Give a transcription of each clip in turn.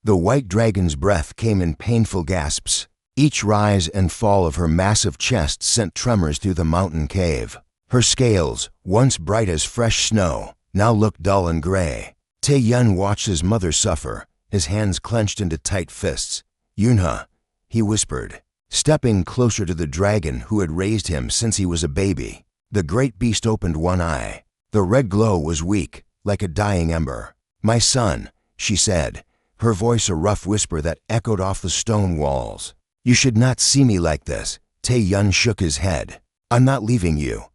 The white dragon's breath came in painful gasps. Each rise and fall of her massive chest sent tremors through the mountain cave. Her scales, once bright as fresh snow, now looked dull and gray. Tae-yun watched his mother suffer, his hands clenched into tight fists. "Yunha," he whispered, stepping closer to the dragon who had raised him since he was a baby. The great beast opened one eye. The red glow was weak, like a dying ember. "My son," she said, her voice a rough whisper that echoed off the stone walls. "You should not see me like this." Tae-yun shook his head. "I'm not leaving you."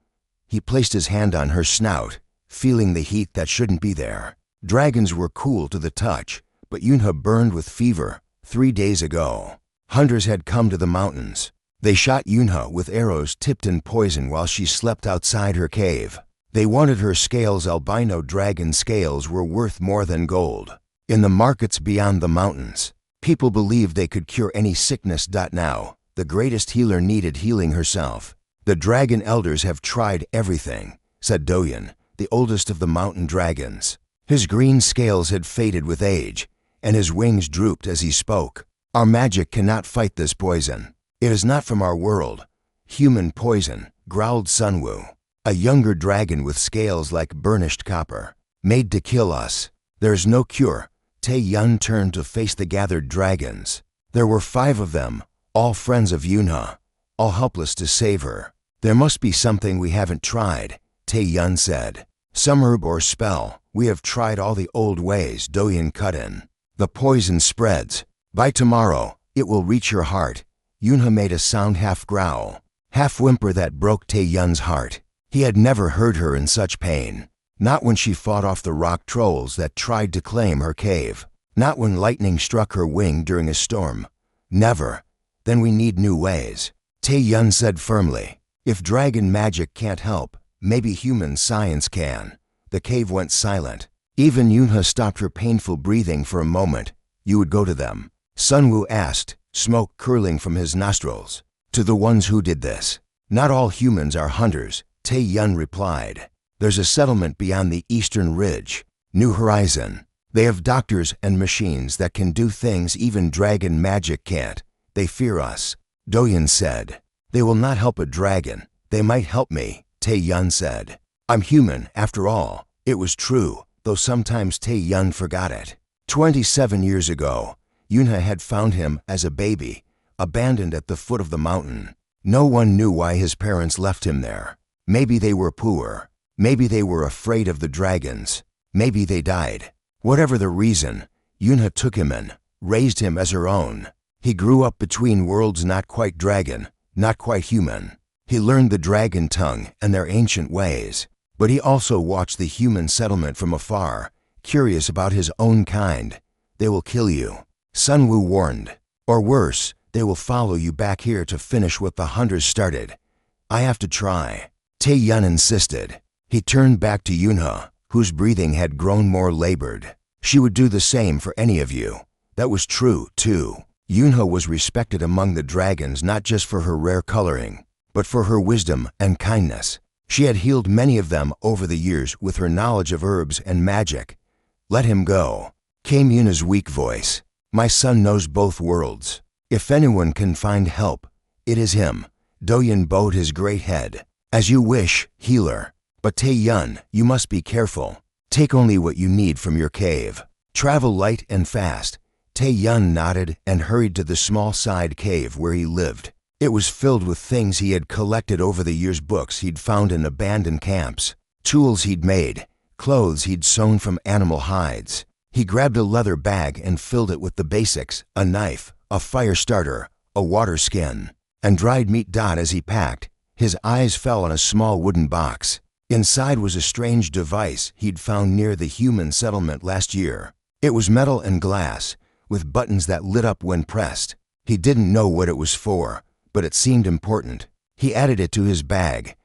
He placed his hand on her snout, feeling the heat that shouldn't be there. Dragons were cool to the touch, but Yunha burned with fever. 3 days ago, hunters had come to the mountains. They shot Yunha with arrows tipped in poison while she slept outside her cave. They wanted her scales. Albino dragon scales were worth more than gold. In the markets beyond the mountains, people believed they could cure any sickness. Now, the greatest healer needed healing herself. "The dragon elders have tried everything," said Doyen, the oldest of the mountain dragons. His green scales had faded with age, and his wings drooped as he spoke. "Our magic cannot fight this poison. It is not from our world." "Human poison," growled Sunwoo, a younger dragon with scales like burnished copper. "Made to kill us. There's no cure." Tae-yun turned to face the gathered dragons. There were 5 of them, all friends of Yunha, all helpless to save her. "There must be something we haven't tried," Tae-yun said. "Some herb or spell. We have tried all the old ways," Doyen cut in. "The poison spreads. By tomorrow, it will reach your heart." Yunha made a sound half growl, half whimper that broke Tae-yun's heart. He had never heard her in such pain. Not when she fought off the rock trolls that tried to claim her cave. Not when lightning struck her wing during a storm. Never. "Then we need new ways," Tae-yun said firmly. "If dragon magic can't help, maybe human science can." The cave went silent. Even Yunha stopped her painful breathing for a moment. "You would go to them?" Sunwoo asked, smoke curling from his nostrils. "To the ones who did this?" "Not all humans are hunters," Tae-yun replied. "There's a settlement beyond the eastern ridge, New Horizon. They have doctors and machines that can do things even dragon magic can't. They fear us," Doyen said. "They will not help a dragon. They might help me," Tae-yun said. "I'm human, after all." It was true, though sometimes Tae-yun forgot it. 27 years ago, Yunha had found him as a baby, abandoned at the foot of the mountain. No one knew why his parents left him there. Maybe they were poor. Maybe they were afraid of the dragons. Maybe they died. Whatever the reason, Yunha took him in, raised him as her own. He grew up between worlds, not quite dragon, not quite human. He learned the dragon tongue and their ancient ways, but he also watched the human settlement from afar, curious about his own kind. "They will kill you," Sunwoo warned. "Or worse, they will follow you back here to finish what the hunters started." "I have to try," Tae-yun insisted. He turned back to Yunha, whose breathing had grown more labored. "She would do the same for any of you." That was true, too. Yunha was respected among the dragons not just for her rare coloring, but for her wisdom and kindness. She had healed many of them over the years with her knowledge of herbs and magic. "Let him go," came Yunha's weak voice. "My son knows both worlds. If anyone can find help, it is him." Doyen bowed his great head. "As you wish, healer. But Tae-yun, you must be careful. Take only what you need from your cave. Travel light and fast." Tae-yun nodded and hurried to the small side cave where he lived. It was filled with things he had collected over the years, books he'd found in abandoned camps, tools he'd made, clothes he'd sewn from animal hides. He grabbed a leather bag and filled it with the basics: a knife, a fire starter, a water skin, and dried meat. As he packed, his eyes fell on a small wooden box. Inside was a strange device he'd found near the human settlement last year. It was metal and glass, with buttons that lit up when pressed. He didn't know what it was for, but it seemed important. He added it to his bag.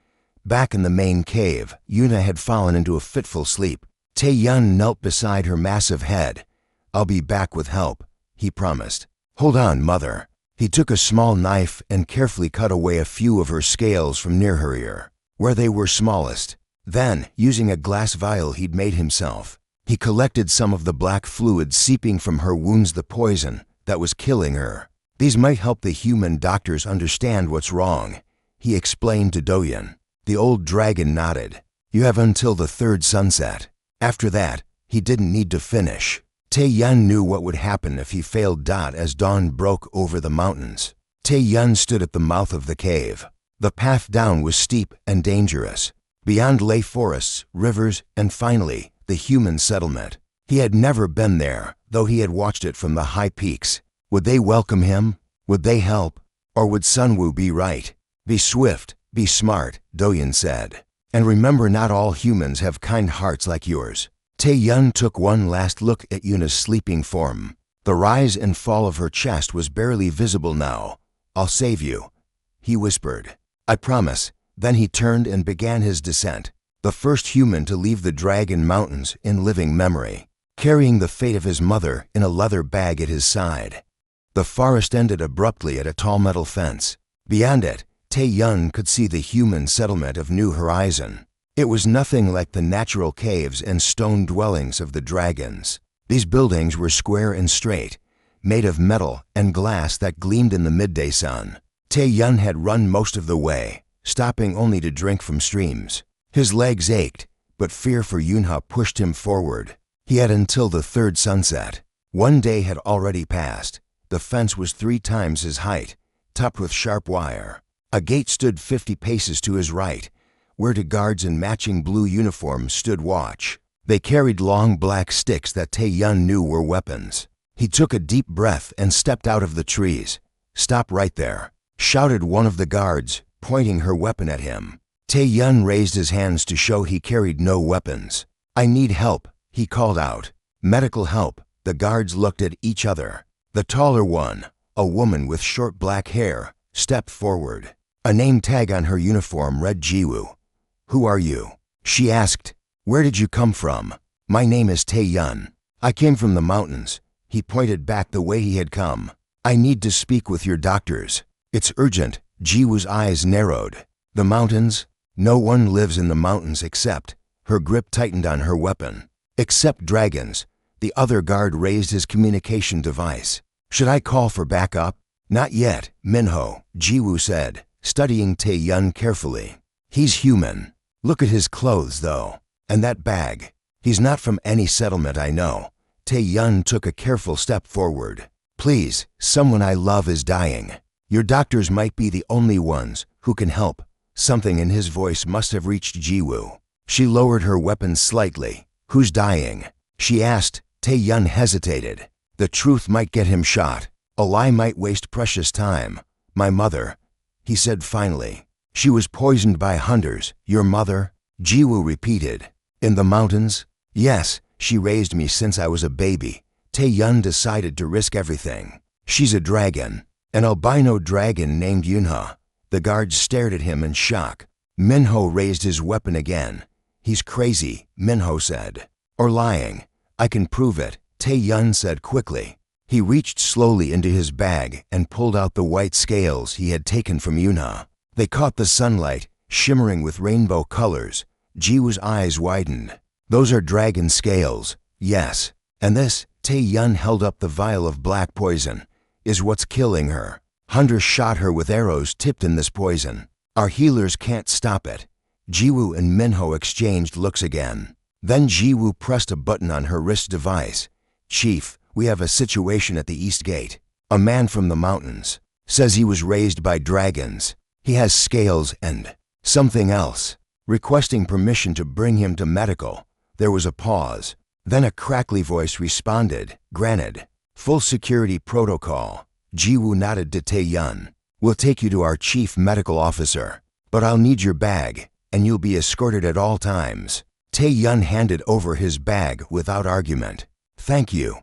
Back in the main cave, Yunha had fallen into a fitful sleep. Tae-yun knelt beside her massive head. "I'll be back with help," he promised. "Hold on, mother." He took a small knife and carefully cut away a few of her scales from near her ear, where they were smallest. Then, using a glass vial he'd made himself, He collected some of the black fluid seeping from her wounds, the poison that was killing her. These might help the human doctors understand what's wrong, he explained to Doyen. The old dragon nodded. You have until the third sunset. After that, he didn't need to finish. Tae-yun knew what would happen if he failed. As dawn broke over the mountains, Tae-yun stood at the mouth of the cave. The path down was steep and dangerous. Beyond lay forests, rivers, and finally, the human settlement. He had never been there, though he had watched it from the high peaks. Would they welcome him? Would they help? Or would Sunwoo be right? Be swift, be smart, Doyen said. And remember, not all humans have kind hearts like yours. Tae-yun took one last look at Yuna's sleeping form. The rise and fall of her chest was barely visible now. I'll save you, he whispered. I promise. Then he turned and began his descent. The first human to leave the Dragon Mountains in living memory, carrying the fate of his mother in a leather bag at his side. The forest ended abruptly at a tall metal fence. Beyond it, Tae-yun could see the human settlement of New Horizon. It was nothing like the natural caves and stone dwellings of the dragons. These buildings were square and straight, made of metal and glass that gleamed in the midday sun. Tae-yun had run most of the way, stopping only to drink from streams. His legs ached, but fear for Yunha pushed him forward. He had until the third sunset. One day had already passed. The fence was 3 times his height, topped with sharp wire. A gate stood 50 paces to his right, where 2 guards in matching blue uniforms stood watch. They carried long black sticks that Tae-yun knew were weapons. He took a deep breath and stepped out of the trees. Stop right there, shouted one of the guards, pointing her weapon at him. Tae-yun raised his hands to show he carried no weapons. I need help, he called out. Medical help. The guards looked at each other. The taller one, a woman with short black hair, stepped forward. A name tag on her uniform read Jiwoo. Who are you? She asked. Where did you come from? My name is Tae-yun. I came from the mountains. He pointed back the way he had come. I need to speak with your doctors. It's urgent. Jiwoo's eyes narrowed. The mountains? No one lives in the mountains except. Her grip tightened on her weapon. Except dragons. The other guard raised his communication device. Should I call for backup? Not yet, Minho, Jiwoo said, studying Tae-yun carefully. He's human. Look at his clothes, though. And that bag. He's not from any settlement I know. Tae-yun took a careful step forward. Please, someone I love is dying. Your doctors might be the only ones who can help. Something in his voice must have reached Jiwoo. She lowered her weapon slightly. Who's dying? She asked. Tae-yun hesitated. The truth might get him shot. A lie might waste precious time. My mother, he said finally. She was poisoned by hunters. Your mother? Jiwoo repeated. In the mountains? Yes, she raised me since I was a baby. Tae-yun decided to risk everything. She's a dragon. An albino dragon named Yunha. The guards stared at him in shock. Minho raised his weapon again. He's crazy, Minho said. Or lying. I can prove it, Tae-yun said quickly. He reached slowly into his bag and pulled out the white scales he had taken from Yunha. They caught the sunlight, shimmering with rainbow colors. Jiwoo's eyes widened. Those are dragon scales, yes. And this, Tae-yun held up the vial of black poison, is what's killing her. Hunters shot her with arrows tipped in this poison. Our healers can't stop it. Jiwoo and Minho exchanged looks again. Then Jiwoo pressed a button on her wrist device. Chief, we have a situation at the East Gate. A man from the mountains. Says he was raised by dragons. He has scales and something else. Requesting permission to bring him to medical. There was a pause. Then a crackly voice responded. Granted. Full security protocol. Jiwoo nodded to Tae-yun. We'll take you to our chief medical officer. But I'll need your bag, and you'll be escorted at all times. Tae-yun handed over his bag without argument. Thank you.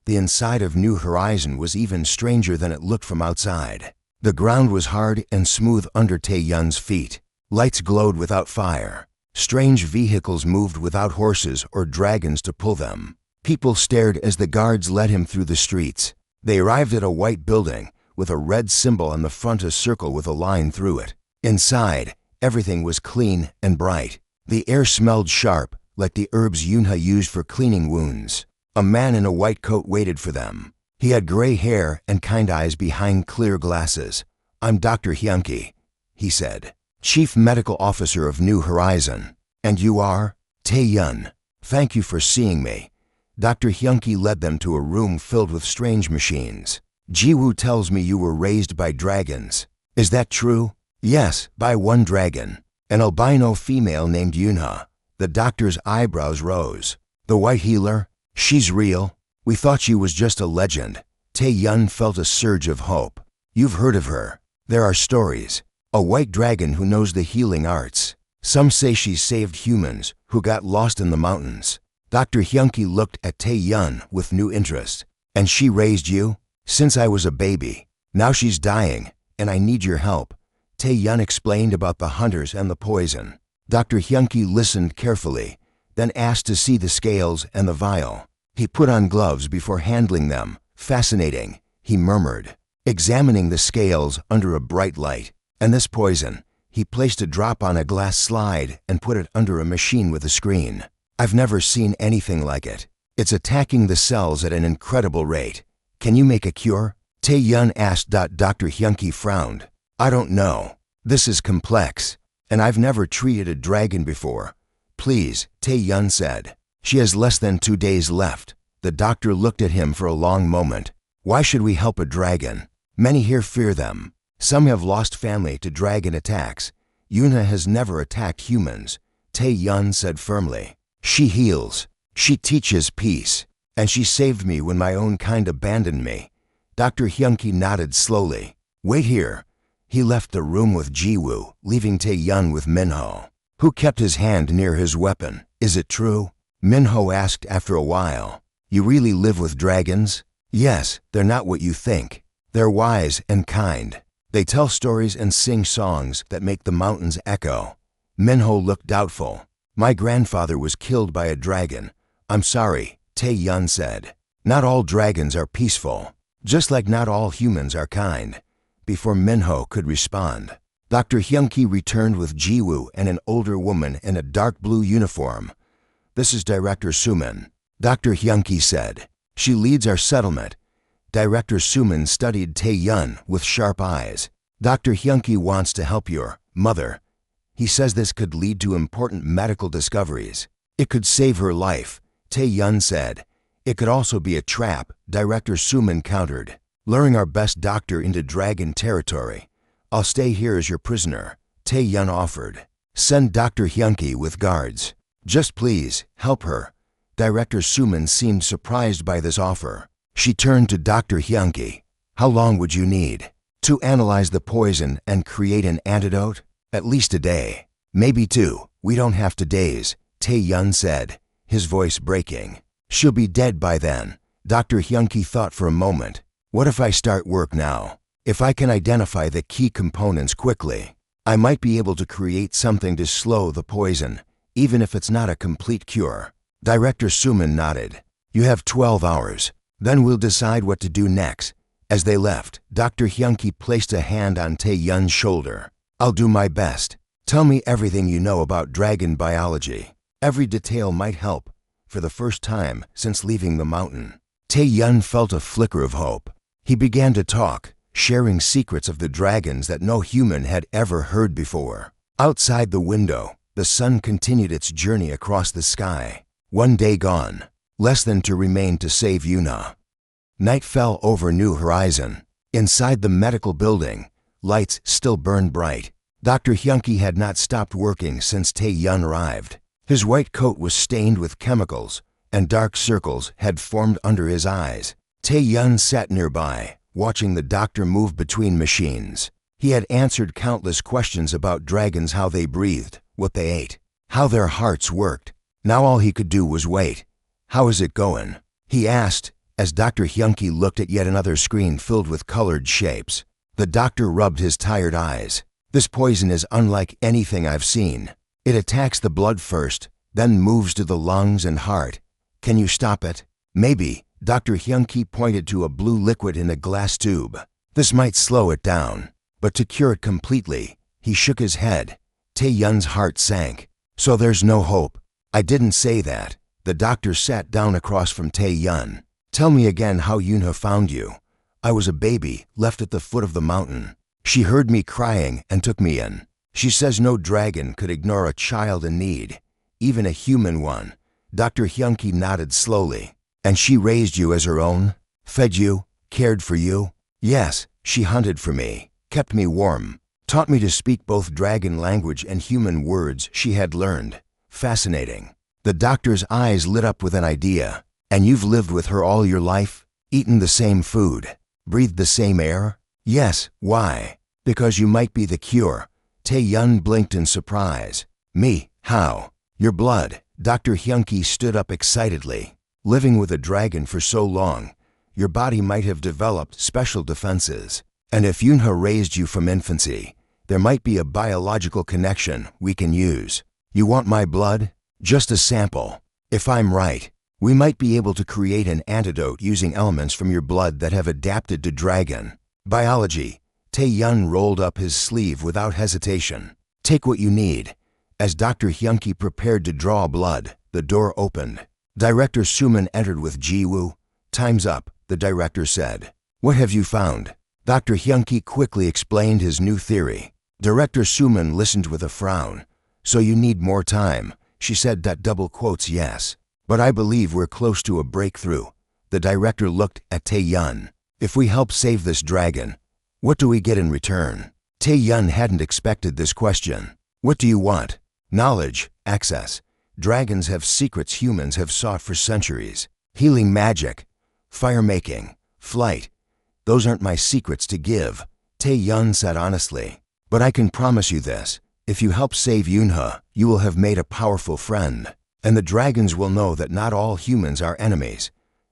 The inside of New Horizon was even stranger than it looked from outside. The ground was hard and smooth under Tae-yun's feet. Lights glowed without fire. Strange vehicles moved without horses or dragons to pull them. People stared as the guards led him through the streets. They arrived at a white building with a red symbol on the front, a circle with a line through it. Inside, everything was clean and bright. The air smelled sharp, like the herbs Yunha used for cleaning wounds. A man in a white coat waited for them. He had gray hair and kind eyes behind clear glasses. "I'm Dr. Hyunki," he said, "Chief Medical Officer of New Horizon. And you are?" "Tae-yun. Thank you for seeing me." Dr. Hyunki led them to a room filled with strange machines. "Jiwoo tells me you were raised by dragons. Is that true?" "Yes, by one dragon, an albino female named Yunha." The doctor's eyebrows rose. "The white healer? She's real? We thought she was just a legend." Tae-yun felt a surge of hope. "You've heard of her. There are stories. A white dragon who knows the healing arts. Some say she saved humans who got lost in the mountains." Dr. Hyunki looked at Tae-yun with new interest. "And she raised you?" "Since I was a baby. Now she's dying, and I need your help." Tae-yun explained about the hunters and the poison. Dr. Hyunki listened carefully, then asked to see the scales and the vial. He put on gloves before handling them. "Fascinating," he murmured, examining the scales under a bright light. "And this poison?" He placed a drop on a glass slide and put it under a machine with a screen. "I've never seen anything like it. It's attacking the cells at an incredible rate. Can you make a cure?" Tae-yun asked. Dr. Hyunki frowned. "I don't know. This is complex, and I've never treated a dragon before." "Please," Tae-yun said. "She has less than 2 days left." The doctor looked at him for a long moment. "Why should we help a dragon? Many here fear them. Some have lost family to dragon attacks. Yunha has never attacked humans," Tae-yun said firmly. "She heals. She teaches peace. And she saved me when my own kind abandoned me." Dr. Hyunki nodded slowly. "Wait here." He left the room with Jiwoo, leaving Tae-yun with Minho, who kept his hand near his weapon. "Is it true?" Minho asked after a while. "You really live with dragons?" "Yes, they're not what you think. They're wise and kind. They tell stories and sing songs that make the mountains echo." Minho looked doubtful. "My grandfather was killed by a dragon." "I'm sorry," Tae-yun said. "Not all dragons are peaceful, just like not all humans are kind." Before Minho could respond, Dr. Hyunki returned with Jiwoo and an older woman in a dark blue uniform. "This is Director Suman," Dr. Hyunki said. "She leads our settlement." Director Suman studied Tae-yun with sharp eyes. "Dr. Hyunki wants to help your mother. He says this could lead to important medical discoveries. It could save her life," Tae-yun said. "It could also be a trap," Director Suman countered, "luring our best doctor into dragon territory." "I'll stay here as your prisoner," Tae-yun offered. "Send Dr. Hyunki with guards. Just please, help her." Director Suman seemed surprised by this offer. She turned to Dr. Hyunki. "How long would you need to analyze the poison and create an antidote?" "At least a day. Maybe 2. We don't have to days," Tae-yun said, his voice breaking. "She'll be dead by then." Dr. Hyunki thought for a moment. "What if I start work now? If I can identify the key components quickly, I might be able to create something to slow the poison, even if it's not a complete cure." Director Suman nodded. "You have 12 hours. Then we'll decide what to do next." As they left, Dr. Hyunki placed a hand on Tae-yun's shoulder. "I'll do my best. Tell me everything you know about dragon biology. Every detail might help." For the first time since leaving the mountain, Tae-yun felt a flicker of hope. He began to talk, sharing secrets of the dragons that no human had ever heard before. Outside the window, the sun continued its journey across the sky. 1 day gone, less than 2 remained to save Yunha. Night fell over New Horizon. Inside the medical building, lights still burned bright. Dr. Hyunki had not stopped working since Tae-yun arrived. His white coat was stained with chemicals, and dark circles had formed under his eyes. Tae-yun sat nearby, watching the doctor move between machines. He had answered countless questions about dragons: how they breathed, what they ate, how their hearts worked. Now all he could do was wait. "How is it going?" he asked, as Dr. Hyunki looked at yet another screen filled with colored shapes. The doctor rubbed his tired eyes. "This poison is unlike anything I've seen. It attacks the blood first, then moves to the lungs and heart. Can you stop it?" "Maybe." Dr. Hyunki pointed to a blue liquid in a glass tube. "This might slow it down, but to cure it completely." He shook his head. Tae-yun's heart sank. "So there's no hope?" I didn't say that. The doctor sat down across from Tae-yun. Tell me again how Yunha found you. I was a baby, left at the foot of the mountain. She heard me crying and took me in. She says no dragon could ignore a child in need, even a human one. Dr. Hyunki nodded slowly. And she raised you as her own? Fed you? Cared for you? Yes, she hunted for me, kept me warm, taught me to speak both dragon language and human words she had learned. Fascinating. The doctor's eyes lit up with an idea. And you've lived with her all your life? Eaten the same food? Breathed the same air? Yes, why? Because you might be the cure. Tae-yun blinked in surprise. Me? How? Your blood. Dr. Hyunki stood up excitedly. Living with a dragon for so long, your body might have developed special defenses. And if Yunha raised you from infancy, there might be a biological connection we can use. You want my blood? Just a sample. If I'm right, we might be able to create an antidote using elements from your blood that have adapted to dragon biology. Tae-yun rolled up his sleeve without hesitation. Take what you need. As Dr. Hyunki prepared to draw blood, the door opened. Director Suman entered with Ji-woo. Time's up, the director said. What have you found? Dr. Hyunki quickly explained his new theory. Director Suman listened with a frown. So you need more time. She said that double quotes yes. But I believe we're close to a breakthrough. The director looked at Tae-yun. If we help save this dragon, what do we get in return? Tae-yun hadn't expected this question. What do you want? Knowledge, access. Dragons have secrets humans have sought for centuries. Healing magic, fire-making, flight. Those aren't my secrets to give, Tae-yun said honestly. But I can promise you this. If you help save Yunha, you will have made a powerful friend. And the dragons will know that not all humans are enemies.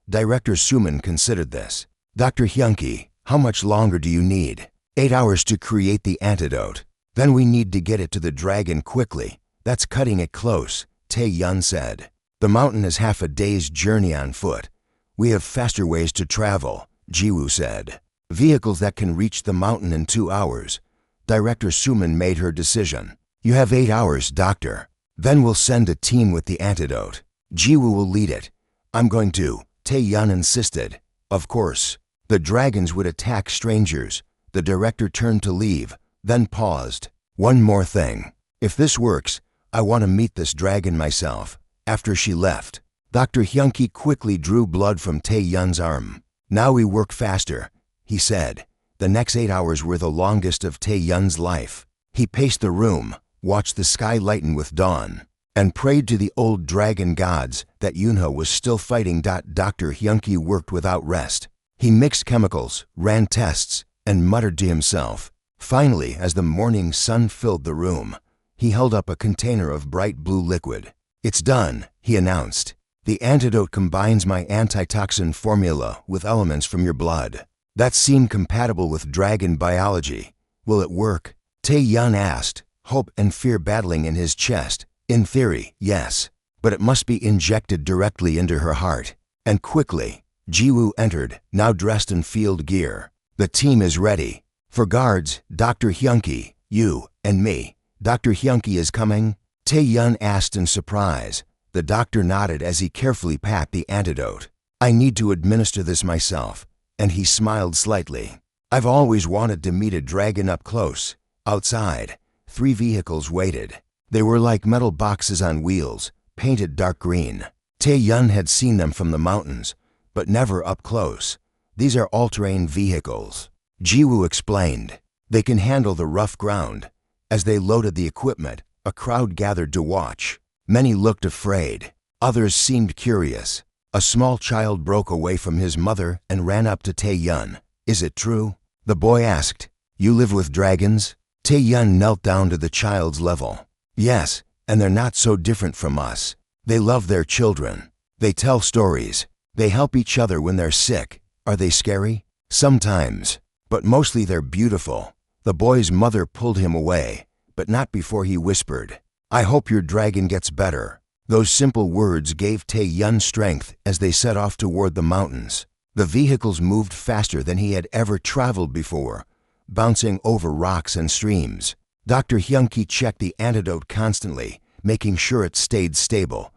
Director Suman considered this. Dr. Hyunki, how much longer do you need? 8 hours to create the antidote. Then we need to get it to the dragon quickly. That's cutting it close, Tae-yun said. The mountain is half a day's journey on foot. We have faster ways to travel, Ji-woo said. Vehicles that can reach the mountain in 2 hours. Director Suman made her decision. You have 8 hours, doctor. Then we'll send a team with the antidote. Ji-woo will lead it. I'm going to, Tae-yun insisted. Of course. The dragons would attack strangers. The director turned to leave, then paused. One more thing. If this works, I want to meet this dragon myself. After she left, Dr. Hyunki quickly drew blood from Tae-yun's arm. Now we work faster, he said. The next 8 hours were the longest of Tae-yun's life. He paced the room, watched the sky lighten with dawn, and prayed to the old dragon gods that Yunha was still fighting. Dr. Hyunki worked without rest. He mixed chemicals, ran tests, and muttered to himself. Finally, as the morning sun filled the room, he held up a container of bright blue liquid. It's done, he announced. The antidote combines my antitoxin formula with elements from your blood. That seemed compatible with dragon biology. Will it work? Tae-yun asked, hope and fear battling in his chest. In theory, yes. But it must be injected directly into her heart. And quickly. Ji-woo entered, now dressed in field gear. The team is ready. For guards, Dr. Hyunki, you, and me. Dr. Hyunki is coming? Tae-yun asked in surprise. The doctor nodded as he carefully packed the antidote. I need to administer this myself. And he smiled slightly. I've always wanted to meet a dragon up close. Outside, 3 vehicles waited. They were like metal boxes on wheels, painted dark green. Tae-yun had seen them from the mountains, but never up close. These are all-terrain vehicles. Ji-woo explained. They can handle the rough ground. As they loaded the equipment, a crowd gathered to watch. Many looked afraid. Others seemed curious. A small child broke away from his mother and ran up to Tae-yun. Is it true? The boy asked. You live with dragons? Tae-yun knelt down to the child's level. Yes, and they're not so different from us. They love their children. They tell stories. They help each other when they're sick. Are they scary? Sometimes. But mostly they're beautiful. The boy's mother pulled him away, but not before he whispered. I hope your dragon gets better. Those simple words gave Tae-yun strength as they set off toward the mountains. The vehicles moved faster than he had ever traveled before, bouncing over rocks and streams. Dr. Hyunki checked the antidote constantly, making sure it stayed stable.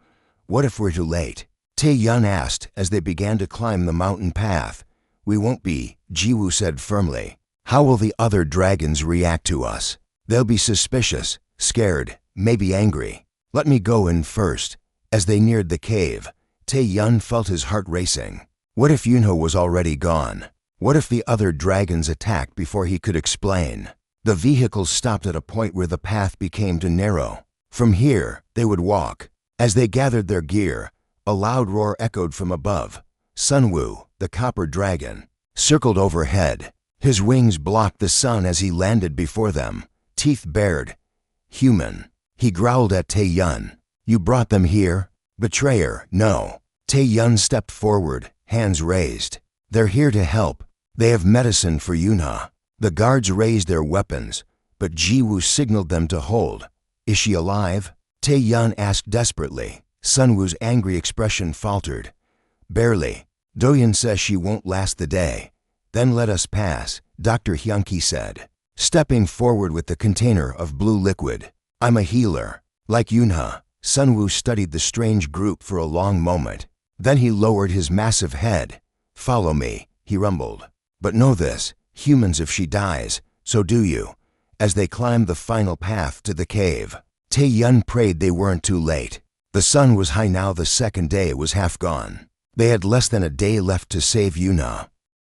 What if we're too late? Tae-yun asked as they began to climb the mountain path. We won't be, Jiwoo said firmly. How will the other dragons react to us? They'll be suspicious, scared, maybe angry. Let me go in first. As they neared the cave, Tae-yun felt his heart racing. What if Yunho was already gone? What if the other dragons attacked before he could explain? The vehicles stopped at a point where the path became too narrow. From here, they would walk. As they gathered their gear, a loud roar echoed from above. Sunwoo, the copper dragon, circled overhead. His wings blocked the sun as he landed before them, teeth bared. Human. He growled at Tae-yun. You brought them here? Betrayer, no. Tae-yun stepped forward, hands raised. They're here to help. They have medicine for Yunha. The guards raised their weapons, but Jiwoo signaled them to hold. Is she alive? Tae-yun asked desperately. Sunwoo's angry expression faltered. Barely. Doyeon says she won't last the day. Then let us pass, Dr. Hyunki said, stepping forward with the container of blue liquid. I'm a healer. Like Yunha. Sunwoo studied the strange group for a long moment. Then he lowered his massive head. Follow me, he rumbled. But know this, humans, if she dies, so do you. As they climbed the final path to the cave, Tae-yun prayed they weren't too late. The sun was high now. The second day was half gone. They had less than a day left to save Yunha.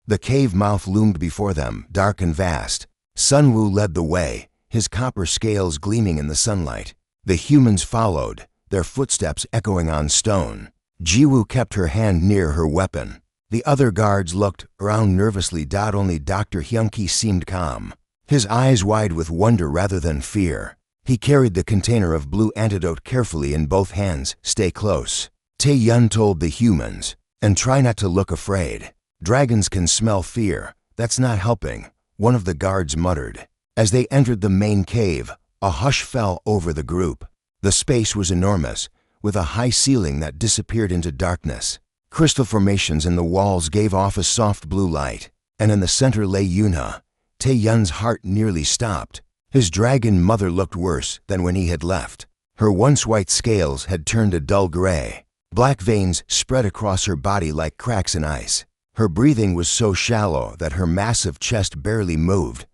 The cave mouth loomed before them, dark and vast. Sunwoo led the way, his copper scales gleaming in the sunlight. The humans followed, their footsteps echoing on stone. Jiwoo kept her hand near her weapon. The other guards looked around nervously. Only Dr. Hyunki seemed calm, his eyes wide with wonder rather than fear. He carried the container of blue antidote carefully in both hands. Stay close, Tae-yun told the humans, and try not to look afraid. Dragons can smell fear. That's not helping, one of the guards muttered. As they entered the main cave, a hush fell over the group. The space was enormous, with a high ceiling that disappeared into darkness. Crystal formations in the walls gave off a soft blue light, and in the center lay Yunha. Tae-yun's heart nearly stopped. His dragon mother looked worse than when he had left. Her once white scales had turned a dull gray. Black veins spread across her body like cracks in ice. Her breathing was so shallow that her massive chest barely moved.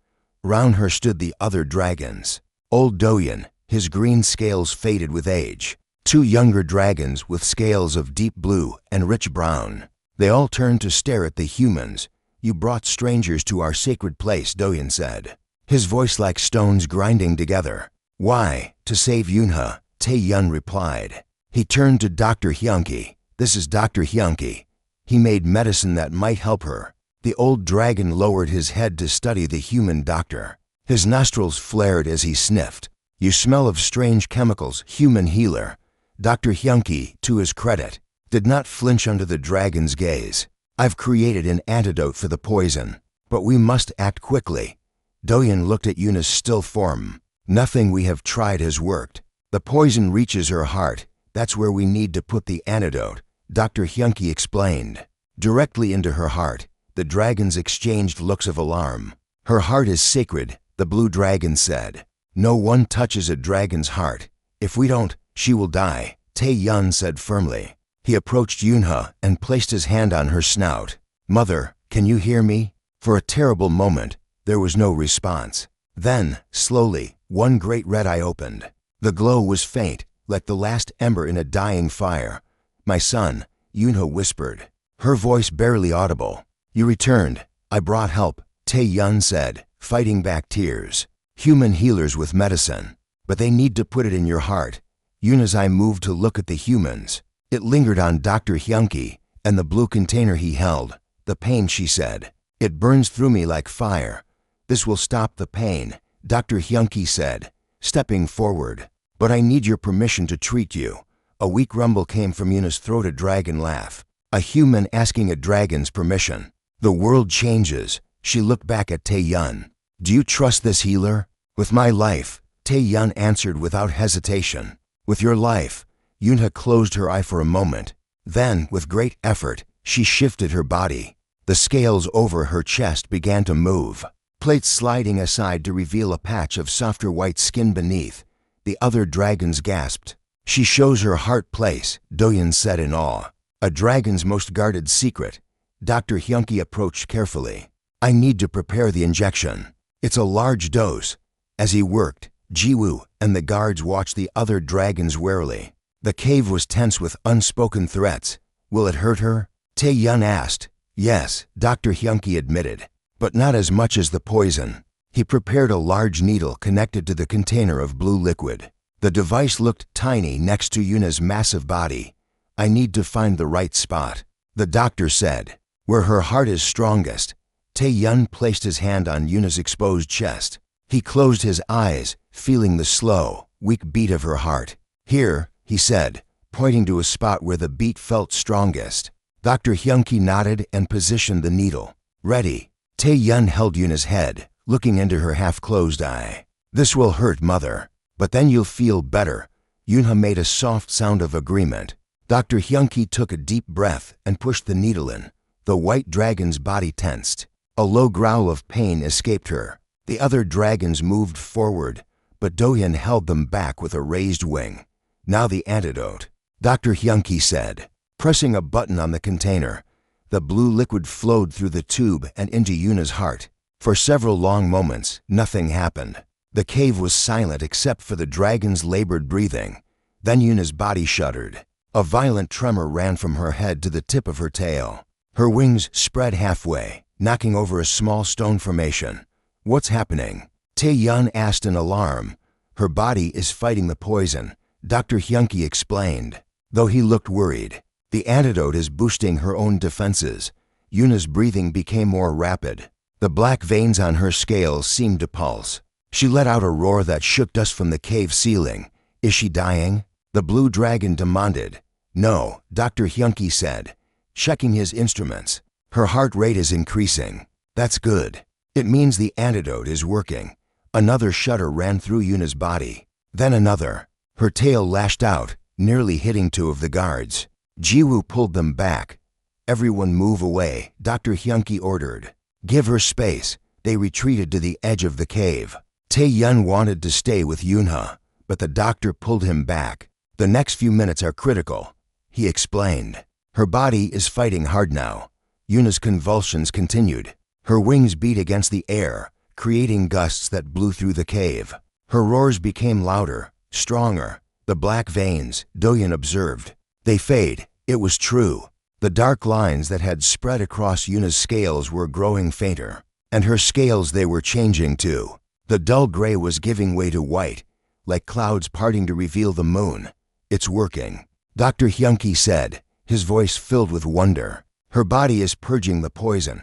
Round her stood the other dragons. Old Doyeon, his green scales faded with age. Two younger dragons with scales of deep blue and rich brown. They all turned to stare at the humans. You brought strangers to our sacred place, Doyeon said, his voice like stones grinding together. Why? To save Yunha, Tae-yun replied. He turned to Dr. Hyunki. This is Dr. Hyunki. He made medicine that might help her. The old dragon lowered his head to study the human doctor. His nostrils flared as he sniffed. You smell of strange chemicals, human healer. Dr. Hyunki, to his credit, did not flinch under the dragon's gaze. I've created an antidote for the poison, but we must act quickly. Doyeon looked at Yunha's still form. Nothing we have tried has worked. The poison reaches her heart. That's where we need to put the antidote, Dr. Hyunki explained. Directly into her heart, the dragons exchanged looks of alarm. Her heart is sacred, the blue dragon said. No one touches a dragon's heart. If we don't, she will die, Tae-yun said firmly. He approached Yunha and placed his hand on her snout. Mother, can you hear me? For a terrible moment, there was no response. Then, slowly, one great red eye opened. The glow was faint, like the last ember in a dying fire. My son, Yunha whispered, her voice barely audible. You returned. I brought help, Tae-yun said, fighting back tears. Human healers with medicine, but they need to put it in your heart. Yunha's eye moved to look at the humans. It lingered on Dr. Hyunki and the blue container he held. The pain, she said. It burns through me like fire. This will stop the pain, Dr. Hyunki said, stepping forward. But I need your permission to treat you. A weak rumble came from Yunha's throat, a dragon laugh. A human asking a dragon's permission. The world changes. She looked back at Tae-yun. Do you trust this healer? With my life, Tae-yun answered without hesitation. With your life. Yunha closed her eye for a moment. Then, with great effort, she shifted her body. The scales over her chest began to move, plates sliding aside to reveal a patch of softer white skin beneath. The other dragons gasped. She shows her heart place, Doyen said in awe. A dragon's most guarded secret. Dr. Hyunki approached carefully. I need to prepare the injection. It's a large dose. As he worked, Jiwoo and the guards watched the other dragons warily. The cave was tense with unspoken threats. Will it hurt her? Tae-yun asked. Yes, Dr. Hyunki admitted, but not as much as the poison. He prepared a large needle connected to the container of blue liquid. The device looked tiny next to Yuna's massive body. I need to find the right spot, the doctor said. Where her heart is strongest. Tae-yun placed his hand on Yuna's exposed chest. He closed his eyes, feeling the slow, weak beat of her heart. Here, he said, pointing to a spot where the beat felt strongest. Dr. Hyunki nodded and positioned the needle. Ready. Tae-yun held Yuna's head, looking into her half-closed eye. This will hurt, mother, but then you'll feel better. Yuna made a soft sound of agreement. Dr. Hyunki took a deep breath and pushed the needle in. The white dragon's body tensed. A low growl of pain escaped her. The other dragons moved forward, but Doyen held them back with a raised wing. Now the antidote, Dr. Hyunki said, pressing a button on the container. The blue liquid flowed through the tube and into Yuna's heart. For several long moments, nothing happened. The cave was silent except for the dragon's labored breathing. Then Yuna's body shuddered. A violent tremor ran from her head to the tip of her tail. Her wings spread halfway, knocking over a small stone formation. What's happening? Tae-yun asked in alarm. Her body is fighting the poison, Dr. Hyunki explained. Though he looked worried, the antidote is boosting her own defenses. Yuna's breathing became more rapid. The black veins on her scales seemed to pulse. She let out a roar that shook dust from the cave ceiling. Is she dying? The blue dragon demanded. No, Dr. Hyunki said, checking his instruments. Her heart rate is increasing. That's good. It means the antidote is working. Another shudder ran through Yuna's body. Then another. Her tail lashed out, nearly hitting two of the guards. Jiwoo pulled them back. Everyone move away, Dr. Hyunki ordered. Give her space. They retreated to the edge of the cave. Tae-yun wanted to stay with Yuna, but the doctor pulled him back. The next few minutes are critical, he explained. Her body is fighting hard now. Yuna's convulsions continued. Her wings beat against the air, creating gusts that blew through the cave. Her roars became louder, stronger. The black veins, Doyen observed. They fade. It was true. The dark lines that had spread across Yuna's scales were growing fainter. And her scales, they were changing too. The dull gray was giving way to white, like clouds parting to reveal the moon. It's working, Dr. Hyunki said, his voice filled with wonder. Her body is purging the poison.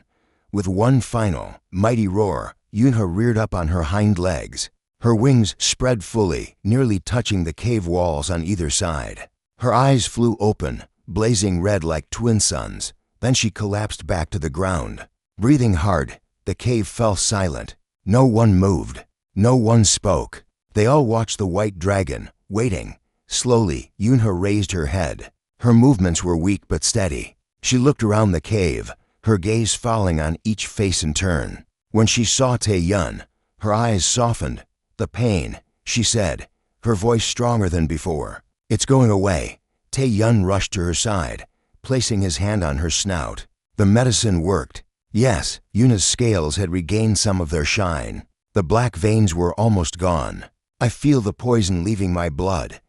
With one final, mighty roar, Yuna reared up on her hind legs. Her wings spread fully, nearly touching the cave walls on either side. Her eyes flew open, blazing red like twin suns. Then she collapsed back to the ground. Breathing hard, the cave fell silent. No one moved. No one spoke. They all watched the white dragon, waiting. Slowly, Yuna raised her head. Her movements were weak but steady. She looked around the cave, her gaze falling on each face in turn. When she saw Tae-yun, her eyes softened. The pain, she said, her voice stronger than before. It's going away. Tae-yun rushed to her side, placing his hand on her snout. The medicine worked. Yes, Yuna's scales had regained some of their shine. The black veins were almost gone. I feel the poison leaving my blood.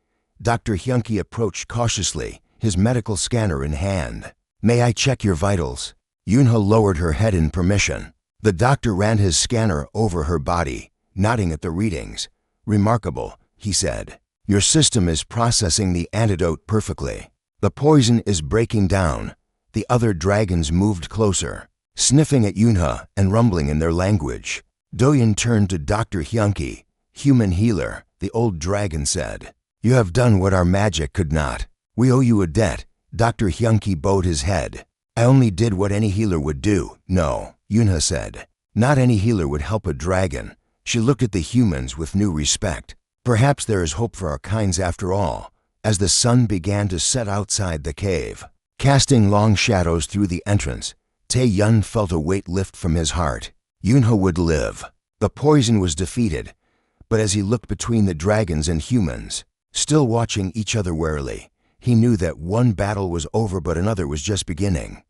Dr. Hyunki approached cautiously, his medical scanner in hand. May I check your vitals? Yuna lowered her head in permission. The doctor ran his scanner over her body, nodding at the readings. Remarkable, he said. Your system is processing the antidote perfectly. The poison is breaking down. The other dragons moved closer, sniffing at Yuna and rumbling in their language. Doyen turned to Dr. Hyunki. Human healer, the old dragon said. You have done what our magic could not. We owe you a debt. Dr. Hyunki bowed his head. I only did what any healer would do. No, Yuna said. Not any healer would help a dragon. She looked at the humans with new respect. Perhaps there is hope for our kinds after all. As the sun began to set outside the cave, casting long shadows through the entrance, Tae-yun felt a weight lift from his heart. Yuna would live. The poison was defeated, But as he looked between the dragons and humans, still watching each other warily, he knew that one battle was over but another was just beginning.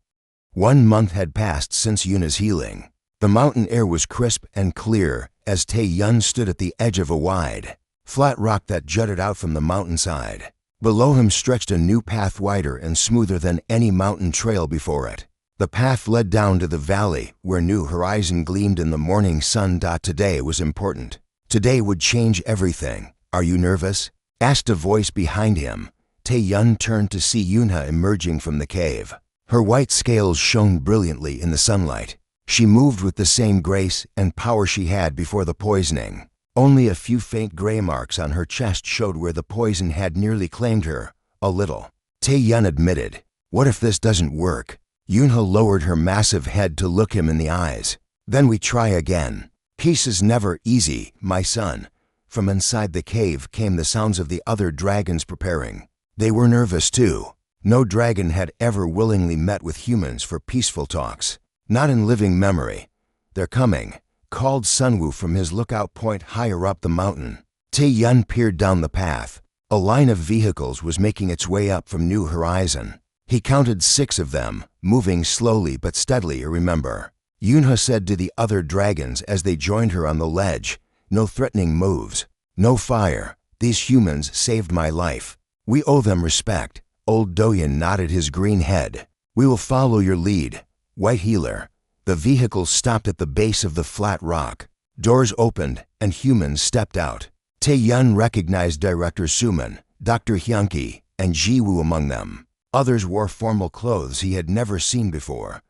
1 month had passed since Yuna's healing. The mountain air was crisp and clear as Tae-yun stood at the edge of a wide, flat rock that jutted out from the mountainside. Below him stretched a new path wider and smoother than any mountain trail before it. The path led down to the valley where new horizon gleamed in the morning sun. Today was important. Today would change everything. Are you nervous? Asked a voice behind him. Tae-yun turned to see Yunha emerging from the cave. Her white scales shone brilliantly in the sunlight. She moved with the same grace and power she had before the poisoning. Only a few faint gray marks on her chest showed where the poison had nearly claimed her. A little. Tae-yun admitted. What if this doesn't work? Yunha lowered her massive head to look him in the eyes. Then we try again. Peace is never easy, my son. From inside the cave came the sounds of the other dragons preparing. They were nervous too. No dragon had ever willingly met with humans for peaceful talks. Not in living memory. They're coming, called Sunwoo from his lookout point higher up the mountain. Tae-yun peered down the path. A line of vehicles was making its way up from New Horizon. He counted 6 of them, moving slowly but steadily, remember. Yunha said to the other dragons as they joined her on the ledge, no threatening moves, no fire. These humans saved my life. We owe them respect. Old Doyen nodded his green head. We will follow your lead, White Healer. The vehicle stopped at the base of the flat rock. Doors opened and humans stepped out. Tae-yun recognized Director Suman, Dr. Hyunki, and Ji-woo among them. Others wore formal clothes he had never seen before.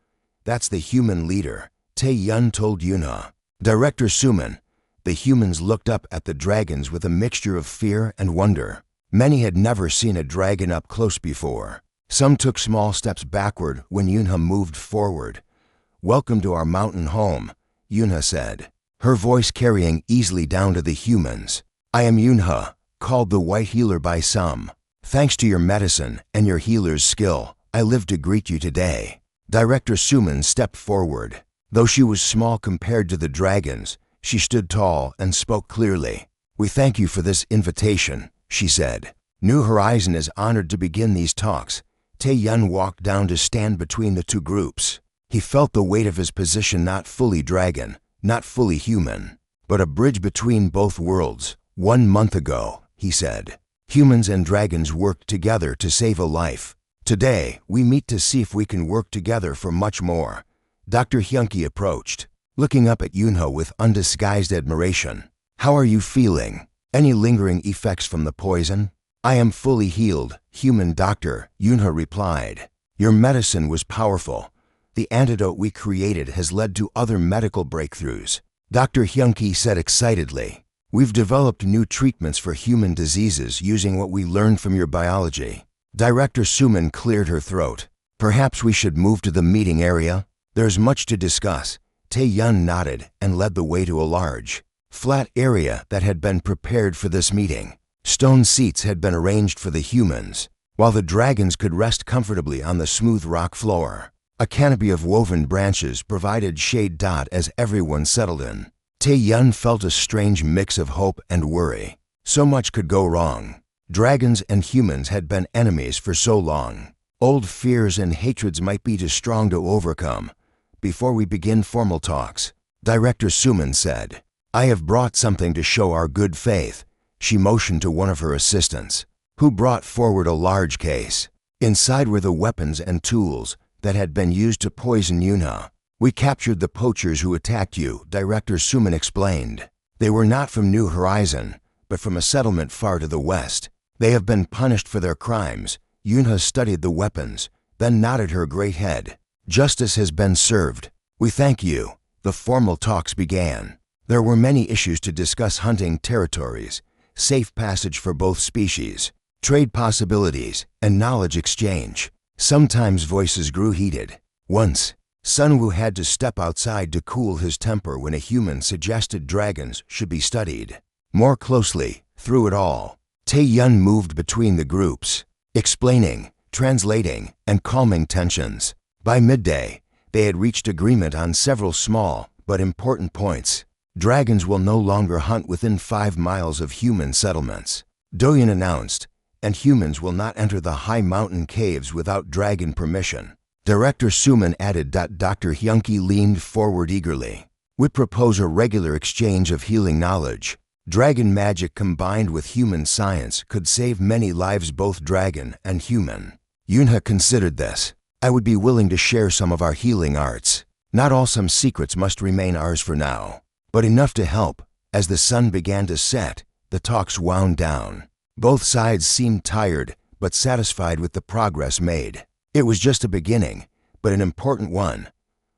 That's the human leader, Tae-yun told Yunha. Director Suman. The humans looked up at the dragons with a mixture of fear and wonder. Many had never seen a dragon up close before. Some took small steps backward when Yunha moved forward. Welcome to our mountain home, Yunha said, her voice carrying easily down to the humans. I am Yunha, called the White Healer by some. Thanks to your medicine and your healer's skill, I live to greet you today. Director Suman stepped forward. Though she was small compared to the dragons, she stood tall and spoke clearly. We thank you for this invitation, she said. New Horizon is honored to begin these talks. Tae-yun walked down to stand between the two groups. He felt the weight of his position, not fully dragon, not fully human, but a bridge between both worlds. 1 month ago, he said, humans and dragons worked together to save a life. Today, we meet to see if we can work together for much more. Dr. Hyunki approached, looking up at Yunha with undisguised admiration. How are you feeling? Any lingering effects from the poison? I am fully healed, human doctor, Yunha replied. Your medicine was powerful. The antidote we created has led to other medical breakthroughs. Dr. Hyunki said excitedly. We've developed new treatments for human diseases using what we learned from your biology. Director Suman cleared her throat. Perhaps we should move to the meeting area? There's much to discuss. Tae-yun nodded and led the way to a large, flat area that had been prepared for this meeting. Stone seats had been arranged for the humans, while the dragons could rest comfortably on the smooth rock floor. A canopy of woven branches provided shade. As everyone settled in, Tae-yun felt a strange mix of hope and worry. So much could go wrong. Dragons and humans had been enemies for so long. Old fears and hatreds might be too strong to overcome. Before we begin formal talks, Director Suman said, I have brought something to show our good faith. She motioned to one of her assistants, who brought forward a large case. Inside were the weapons and tools that had been used to poison Yunha. We captured the poachers who attacked you, Director Suman explained. They were not from New Horizon, but from a settlement far to the west. They have been punished for their crimes. Yunha studied the weapons, then nodded her great head. Justice has been served. We thank you. The formal talks began. There were many issues to discuss: hunting territories, safe passage for both species, trade possibilities, and knowledge exchange. Sometimes voices grew heated. Once, Sunwoo had to step outside to cool his temper when a human suggested dragons should be studied more closely. Through it all, Tae-yun moved between the groups, explaining, translating, and calming tensions. By midday, they had reached agreement on several small but important points. Dragons will no longer hunt within 5 miles of human settlements, Doyen announced, and humans will not enter the high mountain caves without dragon permission. Director Suman added. Dr. Hyunki leaned forward eagerly. We propose a regular exchange of healing knowledge. Dragon magic combined with human science could save many lives, both dragon and human. Yunha considered this. I would be willing to share some of our healing arts. Not all, some secrets must remain ours for now, but enough to help. As the sun began to set, the talks wound down. Both sides seemed tired, but satisfied with the progress made. It was just a beginning, but an important one.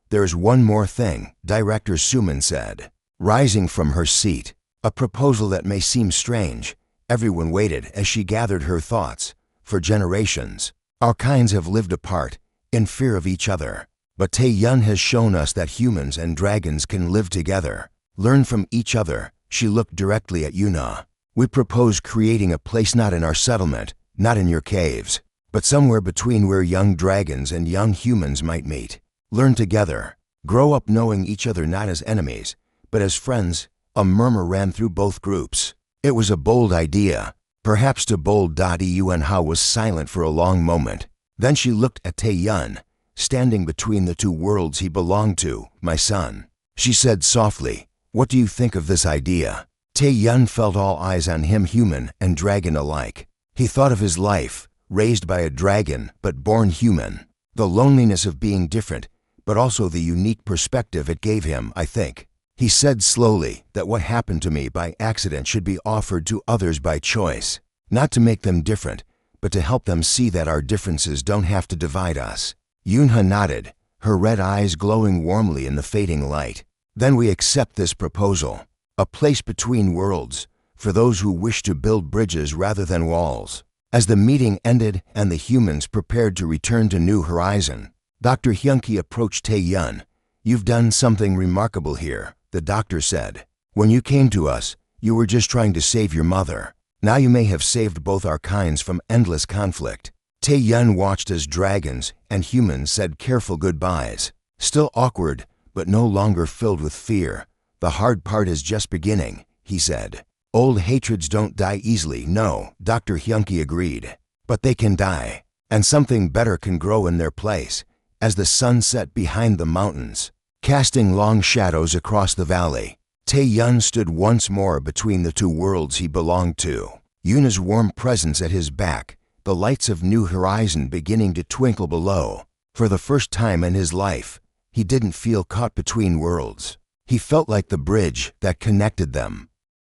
There's one more thing, Director Suman said, rising from her seat. A proposal that may seem strange. Everyone waited as she gathered her thoughts. For generations, our kinds have lived apart, in fear of each other. But Tae-yun has shown us that humans and dragons can live together, learn from each other. She looked directly at Yuna. We propose creating a place not in our settlement, not in your caves, but somewhere between, where young dragons and young humans might meet, learn together, grow up knowing each other not as enemies, but as friends. A murmur ran through both groups. It was a bold idea, perhaps too bold. Yunha was silent for a long moment. Then she looked at Tae-yun, standing between the two worlds he belonged to. My son, she said softly, what do you think of this idea? Tae-yun felt all eyes on him, human and dragon alike. He thought of his life, raised by a dragon but born human. The loneliness of being different, but also the unique perspective it gave him. I think, he said slowly, that what happened to me by accident should be offered to others by choice, not to make them different, but to help them see that our differences don't have to divide us. Yunha nodded, her red eyes glowing warmly in the fading light. Then we accept this proposal. A place between worlds, for those who wish to build bridges rather than walls. As the meeting ended and the humans prepared to return to New Horizon, Dr. Hyunki approached Tae-yun. You've done something remarkable here, the doctor said. When you came to us, you were just trying to save your mother. Now you may have saved both our kinds from endless conflict. Tae-yun watched as dragons and humans said careful goodbyes. Still awkward, but no longer filled with fear. The hard part is just beginning, he said. Old hatreds don't die easily. No, Dr. Hyunki agreed. But they can die, and something better can grow in their place. As the sun set behind the mountains, casting long shadows across the valley, Tae-yun stood once more between the two worlds he belonged to. Yuna's warm presence at his back, the lights of New Horizon beginning to twinkle below. For the first time in his life, he didn't feel caught between worlds. He felt like the bridge that connected them.